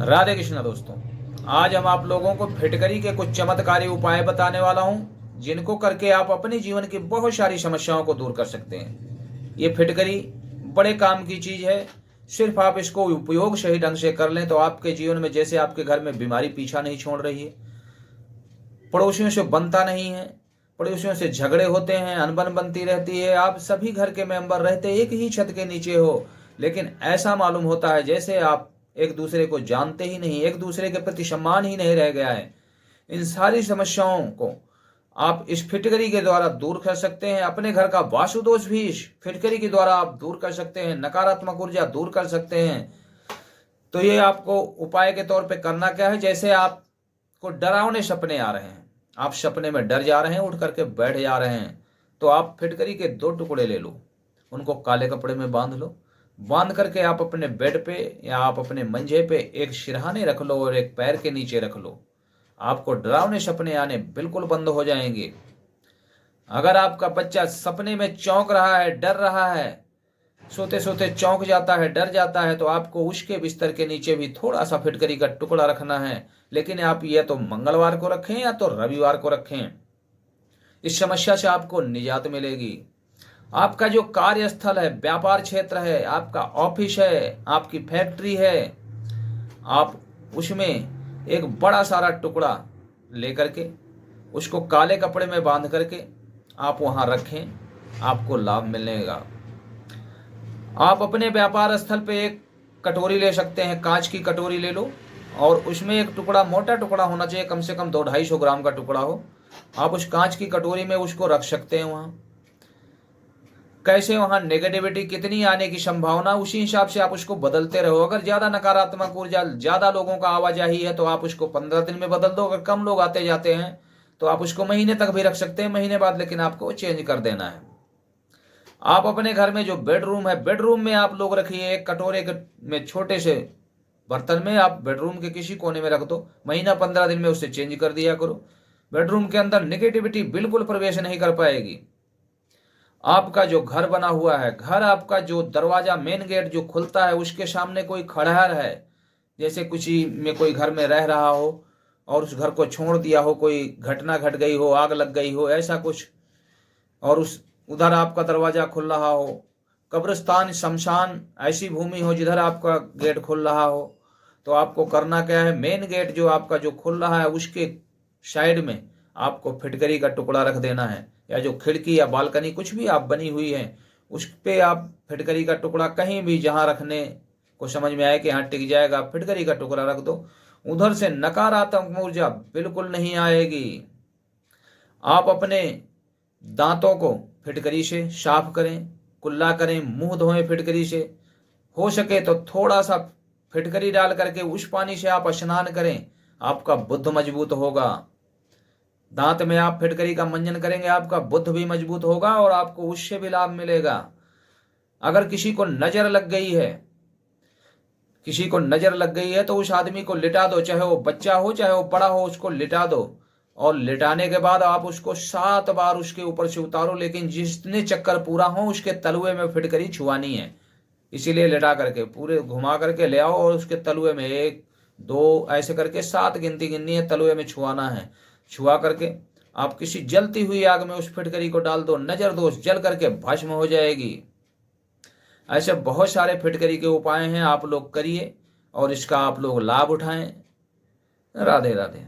राधे कृष्णा दोस्तों। आज हम आप लोगों को फिटकरी के कुछ चमत्कारी उपाय बताने वाला हूं, जिनको करके आप अपने जीवन की बहुत सारी समस्याओं को दूर कर सकते हैं। ये फिटकरी बड़े काम की चीज है। सिर्फ आप इसको उपयोग सही ढंग से कर लें तो आपके जीवन में, जैसे आपके घर में बीमारी पीछा नहीं छोड़ रही है, पड़ोसियों से बनता नहीं है, पड़ोसियों से झगड़े होते हैं, अनबन बनती रहती है, आप सभी घर के मेंबर रहते एक ही छत के नीचे हो, लेकिन ऐसा मालूम होता है जैसे आप एक दूसरे को जानते ही नहीं, एक दूसरे के प्रति सम्मान ही नहीं रह गया है। इन सारी समस्याओं को आप इस फिटकरी के द्वारा दूर कर सकते हैं। अपने घर का वास्तुदोष भी इस फिटकरी के द्वारा आप दूर कर सकते हैं, नकारात्मक ऊर्जा दूर कर सकते हैं। तो ये आपको उपाय के तौर पे करना क्या है, जैसे आपको डरावने सपने आ रहे हैं, आप सपने में डर जा रहे हैं, उठ करके बैठ जा रहे हैं, तो आप फिटकरी के 2 टुकड़े ले लो, उनको काले कपड़े में बांध लो। बांध करके आप अपने बेड पे या आप अपने मंजे पे एक सिरहाने रख लो और एक पैर के नीचे रख लो। आपको डरावने सपने आने बिल्कुल बंद हो जाएंगे। अगर आपका बच्चा सपने में चौंक रहा है, डर रहा है, सोते सोते चौंक जाता है, डर जाता है, तो आपको उसके बिस्तर के नीचे भी थोड़ा सा फिटकरी का टुकड़ा रखना है। लेकिन आप या तो मंगलवार को रखें या तो रविवार को रखें। इस समस्या से आपको निजात मिलेगी। आपका जो कार्यस्थल है, व्यापार क्षेत्र है, आपका ऑफिस है, आपकी फैक्ट्री है, आप उसमें एक बड़ा सारा टुकड़ा लेकर के उसको काले कपड़े में बांध करके आप वहां रखें, आपको लाभ मिलेगा। आप अपने व्यापार स्थल पे एक कटोरी ले सकते हैं, कांच की कटोरी ले लो और उसमें एक टुकड़ा, मोटा टुकड़ा होना चाहिए, कम से कम 200-250 ग्राम का टुकड़ा हो। आप उस कांच की कटोरी में उसको रख सकते हैं। वहां कैसे, वहां नेगेटिविटी कितनी आने की संभावना, उसी हिसाब से आप उसको बदलते रहो। अगर ज्यादा नकारात्मक ऊर्जा, ज्यादा लोगों का आवाजाही है तो आप उसको 15 दिन में बदल दो। अगर कम लोग आते जाते हैं तो आप उसको महीने तक भी रख सकते हैं, महीने बाद लेकिन आपको चेंज कर देना है। आप अपने घर में जो बेडरूम है, बेडरूम में आप लोग रखिए एक कटोरे में, छोटे से बर्तन में आप बेडरूम के किसी कोने में रख दो। महीना 15 दिन में उससे चेंज कर दिया करो। बेडरूम के अंदर नेगेटिविटी बिल्कुल प्रवेश नहीं कर पाएगी। आपका जो घर बना हुआ है, घर आपका जो दरवाजा, मेन गेट जो खुलता है, उसके सामने कोई खड़हर है, जैसे किसी में कोई घर में रह रहा हो और उस घर को छोड़ दिया हो, कोई घटना घट गई हो, आग लग गई हो, ऐसा कुछ, और उस उधर आपका दरवाजा खुल रहा हो, कब्रिस्तान, शमशान, ऐसी भूमि हो जिधर आपका गेट खुल रहा हो, तो आपको करना क्या है, मेन गेट जो आपका जो खुल रहा है उसके साइड में आपको फिटकरी का टुकड़ा रख देना है। या जो खिड़की या बालकनी कुछ भी आप बनी हुई है, उस पे आप फिटकरी का टुकड़ा कहीं भी जहां रखने को समझ में आए कि यहाँ टिक जाएगा, फिटकरी का टुकड़ा रख दो। उधर से नकारात्मक ऊर्जा बिल्कुल नहीं आएगी। आप अपने दांतों को फिटकरी से साफ करें, कुल्ला करें, मुंह धोएं फिटकरी से। हो सके तो थोड़ा सा फिटकरी डाल करके उस पानी से आप स्नान करें, आपका बुद्ध मजबूत होगा। दांत में आप फिटकरी का मंजन करेंगे, आपका बुद्ध भी मजबूत होगा और आपको उससे भी लाभ मिलेगा। अगर किसी को नजर लग गई है, किसी को नजर लग गई है तो उस आदमी को लिटा दो, चाहे वो बच्चा हो चाहे वो बड़ा हो, उसको लिटा दो। और लिटाने के बाद आप उसको 7 बार उसके ऊपर से उतारो, लेकिन जितने चक्कर पूरा हो उसके तलुए में फिटकरी छुआनी है। इसीलिए लिटा करके पूरे घुमा करके ले आओ और उसके तलुए में 1 2 ऐसे करके 7 गिनती गिननी है, तलुए में छुआना है। छुआ करके आप किसी जलती हुई आग में उस फिटकरी को डाल दो, नजर दोष जल करके भस्म हो जाएगी। ऐसे बहुत सारे फिटकरी के उपाय हैं, आप लोग करिए और इसका आप लोग लाभ उठाएं। राधे राधे।